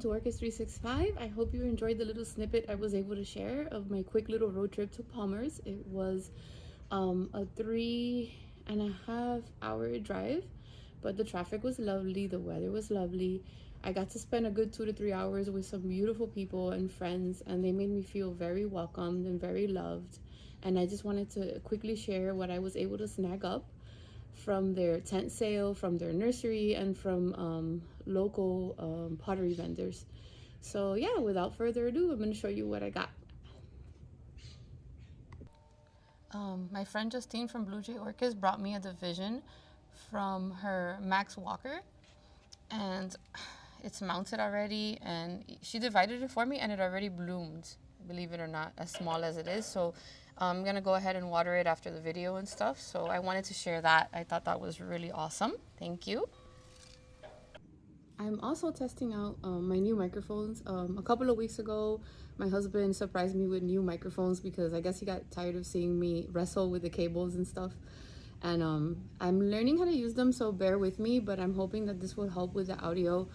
to Orchids 365. I hope you enjoyed the little snippet I was able to share of my quick little road trip to Palmer's. It was a 3.5 hour drive, but the traffic was lovely, the weather was lovely. I got to spend a good 2 to 3 hours with some beautiful people and friends, and they made me feel very welcomed and very loved. And I just wanted to quickly share what I was able to snag up from their tent sale, from their nursery, and from local pottery vendors. So yeah, without further ado, I'm going to show you what I got. My friend Justine from Blue Jay Orchids brought me a division from her Max Walker, and it's mounted already, and she divided it for me and it already bloomed, believe it or not, as small as it is. So I'm gonna go ahead and water it after the video and stuff. So I wanted to share that. I thought that was really awesome. Thank you. I'm also testing out my new microphones. A couple of weeks ago, my husband surprised me with new microphones because I guess he got tired of seeing me wrestle with the cables and stuff. And I'm learning how to use them, so bear with me, but I'm hoping that this will help with the audio.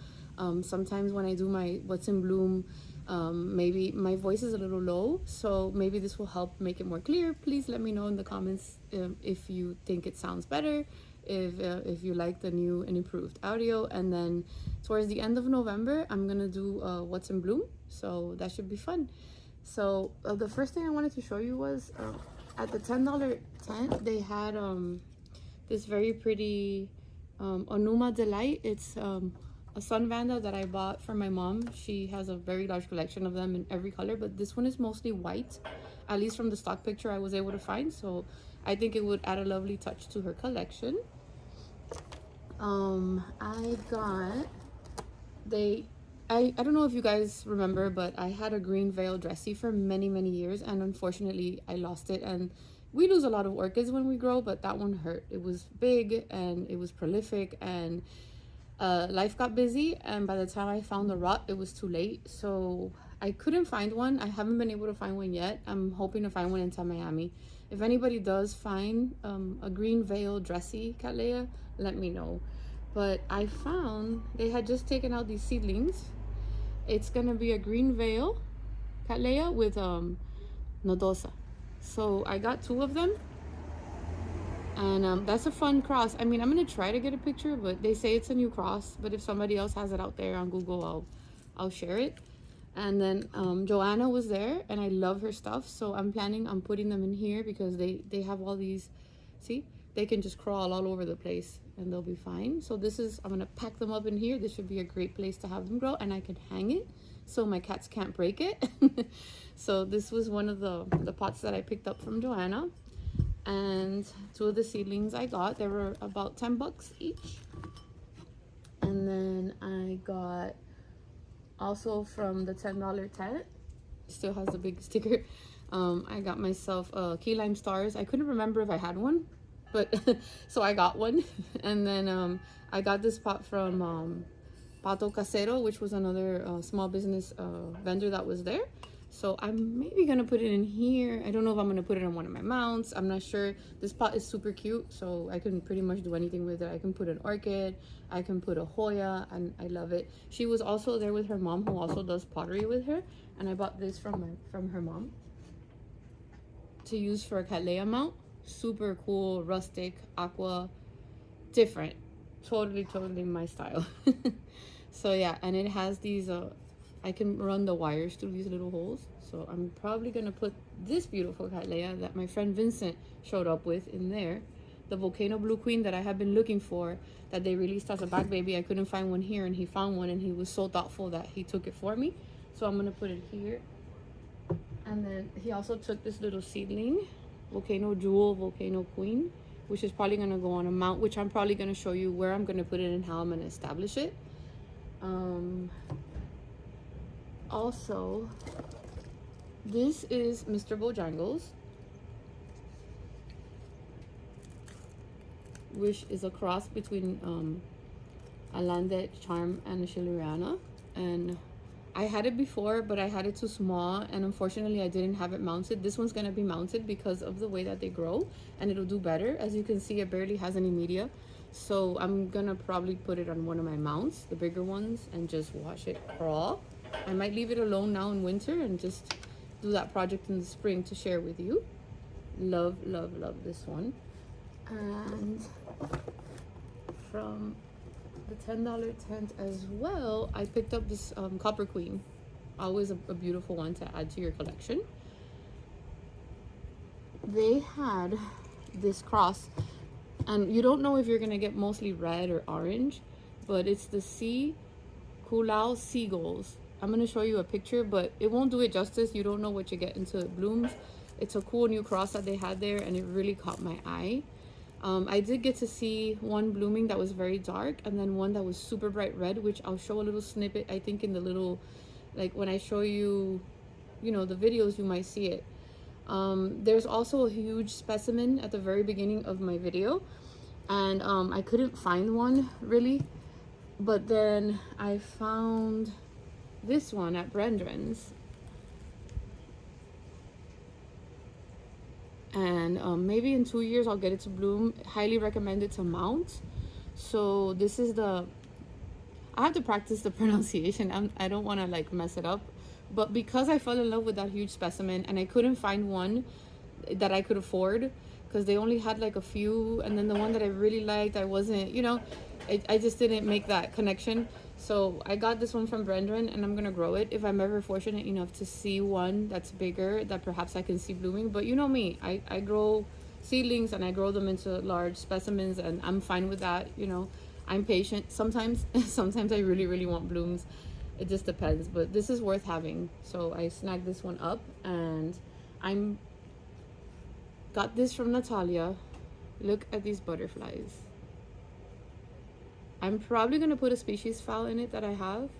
Sometimes when I do my What's in Bloom, maybe my voice is a little low, so maybe this will help make it more clear. Please let me know in the comments if you think it sounds better, if you like the new and improved audio. And then towards the end of November, I'm gonna do What's in Bloom, so that should be fun. So the first thing I wanted to show you was at the $10 tent, they had this very pretty Onuma Delight. It's a sun vanda that I bought for my mom. She has a very large collection of them in every color, but this one is mostly white, at least from the stock picture I was able to find. So I think it would add a lovely touch to her collection. I got, I don't know if you guys remember, but I had a green veil dressy for many years, and unfortunately I lost it. And we lose a lot of orchids when we grow, but that one hurt. It was big and it was prolific, and life got busy, and by the time I found the rot, it was too late. So I couldn't find one. I haven't been able to find one yet. I'm hoping to find one in Miami. If anybody does find a green veil dressy Cattleya, let me know. But I found they had just taken out these seedlings. It's gonna be a green veil Cattleya with nodosa. So I got 2 of them, and that's a fun cross. I mean, I'm gonna try to get a picture, but they say it's a new cross. But if somebody else has it out there on Google, I'll share it. And then Joanna was there, and I love her stuff, so I'm planning on putting them in here because they have all these, see, they can just crawl all over the place and they'll be fine. So this is, I'm gonna pack them up in here. This should be a great place to have them grow, and I can hang it so my cats can't break it. So this was one of the pots that I picked up from Joanna, and 2 of the seedlings I got. They were about 10 bucks each. And then I got also from the $10 tent, still has the big sticker, I got myself key lime stars. I couldn't remember if I had one, but so I got one. And then I got this pot from Pato Casero, which was another small business vendor that was there. So I'm maybe gonna put it in here. I don't know if I'm gonna put it on one of my mounts. I'm not sure. This pot is super cute, so I can pretty much do anything with it. I can put an orchid, I can put a Hoya, and I love it. She was also there with her mom, who also does pottery with her, and I bought this from her mom to use for a Cattleya mount. Super cool, rustic, aqua, different, totally my style. So yeah, and it has these I can run the wires through these little holes. So I'm probably gonna put this beautiful Cattleya that my friend Vincent showed up with in there. The Volcano Blue Queen that I have been looking for, that they released as a back baby. I couldn't find one here, and he found one, and he was so thoughtful that he took it for me. So I'm gonna put it here. And then he also took this little seedling, Volcano Jewel, Volcano Queen, which is probably gonna go on a mount, which I'm probably gonna show you where I'm gonna put it and how I'm gonna establish it. Also, this is Mr. Bojangles, which is a cross between a Landet Charm and a Shiluriana. And I had it before, but I had it too small, and unfortunately I didn't have it mounted. This one's gonna be mounted because of the way that they grow, and it'll do better. As you can see, it barely has any media, So I'm gonna probably put it on one of my mounts, the bigger ones, and just watch it crawl. I might leave it alone now in winter and just do that project in the spring to share with you. Love, love, love this one. And from the $10 tent as well, I picked up this Copper Queen. Always a beautiful one to add to your collection. They had this cross, and you don't know if you're gonna get mostly red or orange, but it's the sea Kulao seagulls. I'm gonna show you a picture, but it won't do it justice. You don't know what you get until it blooms. It's a cool new cross that they had there, and it really caught my eye. I did get to see one blooming that was very dark, and then one that was super bright red, which I'll show a little snippet, I think, in the little, like when I show you, you know, the videos, you might see it. There's also a huge specimen at the very beginning of my video, and I couldn't find one really, but then I found this one at Brendan's, and maybe in 2 years I'll get it to bloom. Highly recommend it to mount. So this is the, I have to practice the pronunciation. I don't want to like mess it up, but because I fell in love with that huge specimen and I couldn't find one that I could afford, because they only had like a few, and then the one that I really liked, I wasn't, you know, I just didn't make that connection. So I got this one from Brendan, and I'm gonna grow it if I'm ever fortunate enough to see one that's bigger that perhaps I can see blooming. But you know me, I grow seedlings and I grow them into large specimens, and I'm fine with that. You know, I'm patient sometimes. Sometimes I really, really want blooms. It just depends, but this is worth having. So I snagged this one up, and I'm got this from Natalia. Look at these butterflies. I'm probably gonna put a species file in it that I have.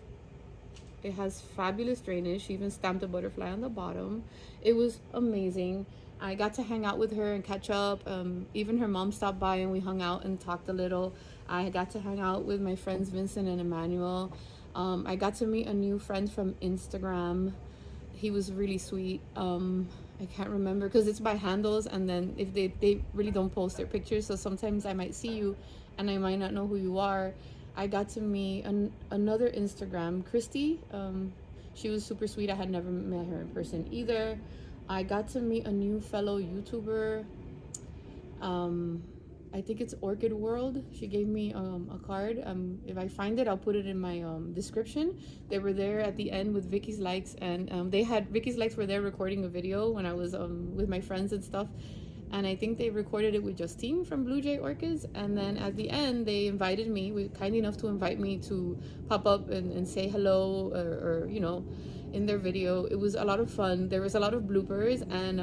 It has fabulous drainage. She even stamped a butterfly on the bottom. It was amazing. I got to hang out with her and catch up. Even her mom stopped by and we hung out and talked a little. I got to hang out with my friends Vincent and Emmanuel. I got to meet a new friend from Instagram. He was really sweet. I can't remember because it's by handles, and then if they really don't post their pictures, so sometimes I might see you and I might not know who you are. I got to meet another Instagram, Christy. She was super sweet. I had never met her in person either. I got to meet a new fellow YouTuber. I think it's Orchid World. She gave me a card. If I find it, I'll put it in my description. They were there at the end with Vicky's Likes, and they had Vicky's Likes were there recording a video when I was with my friends and stuff. And I think they recorded it with Justine from Blue Jay Orchids. And then at the end, they invited me, kind enough to invite me to pop up and say hello, or you know, in their video. It was a lot of fun. There was a lot of bloopers, and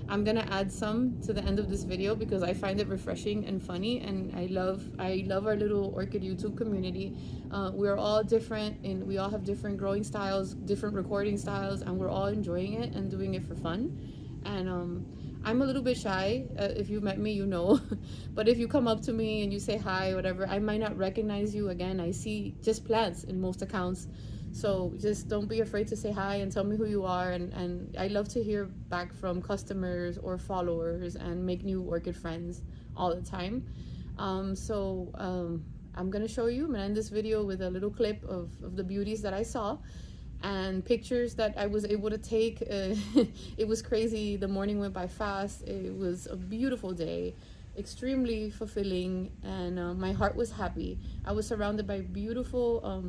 I'm gonna add some to the end of this video because I find it refreshing and funny, and I love our little orchid YouTube community. We're all different, and we all have different growing styles, different recording styles, and we're all enjoying it and doing it for fun. And I'm a little bit shy. If you've met me, you know. But if you come up to me and you say hi, whatever, I might not recognize you. Again, I see just plants in most accounts. So just don't be afraid to say hi and tell me who you are. And I love to hear back from customers or followers and make new orchid friends all the time. I'm going to show you. I'm going to end this video with a little clip of the beauties that I saw and pictures that I was able to take. It was crazy. The morning went by fast. It was a beautiful day, extremely fulfilling, and my heart was happy. I was surrounded by beautiful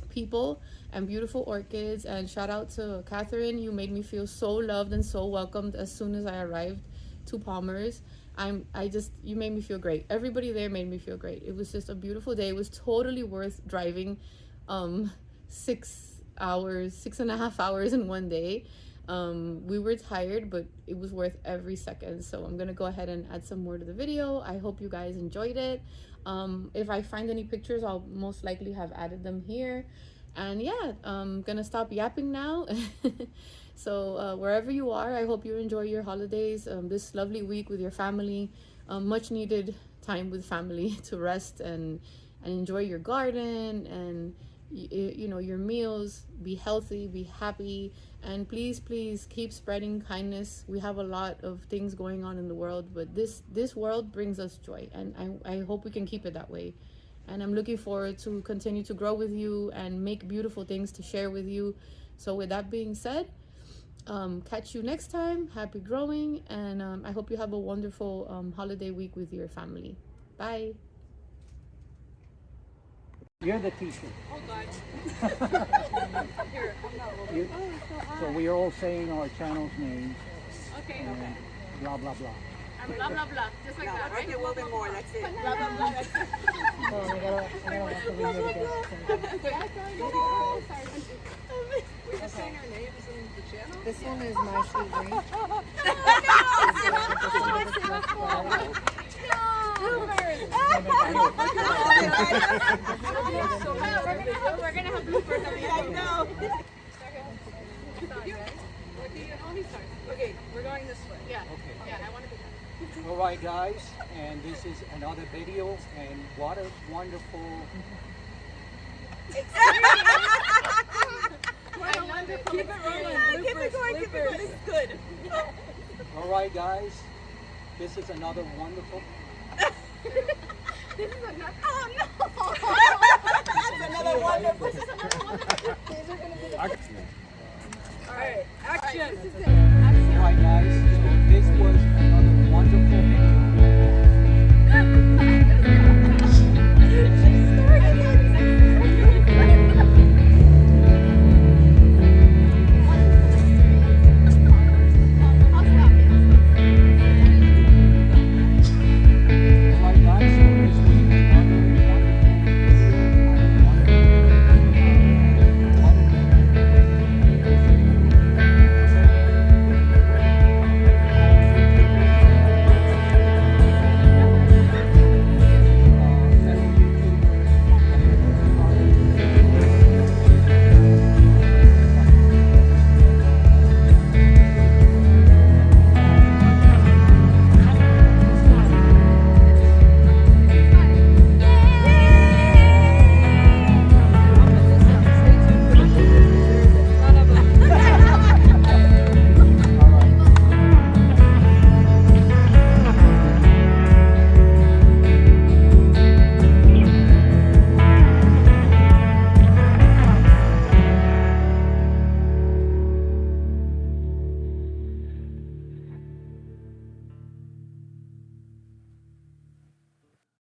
people and beautiful orchids, and shout out to Catherine. You made me feel so loved and so welcomed as soon as I arrived to Palmer's. You made me feel great. Everybody there made me feel great. It was just a beautiful day. It was totally worth driving 6.5 hours in one day. We were tired, but it was worth every second. So I'm gonna go ahead and add some more to the video. I hope you guys enjoyed it. If I find any pictures, I'll most likely have added them here. And yeah, I'm gonna stop yapping now. So wherever you are, I hope you enjoy your holidays, this lovely week with your family. Much needed time with family to rest and enjoy your garden and your meals, be healthy, be happy, and please keep spreading kindness. We have a lot of things going on in the world, but this world brings us joy, and I hope we can keep it that way. And I'm looking forward to continue to grow with you and make beautiful things to share with you. So with that being said, catch you next time. Happy growing, and I hope you have a wonderful holiday week with your family. Bye. You're the teacher. Oh God. Here, I'm not You, so we are all saying our channel's names okay. and Okay. blah blah blah. Blah blah blah. Just like that, right? Okay, well then more. That's it. Blah blah blah. That's it. Oh, I gotta have to read it again. We're just saying our names in the channel. This one is My Sweet Green. We're gonna have bloopers at the I end. know. Okay, we're going this way. Yeah. Okay. Yeah, I want to be done. All right, guys, and this is another video, and what a wonderful. Keep it rolling. Keep it going. Keep it going. This is good. All right, guys, this is another wonderful. Oh no! That's another wonderful.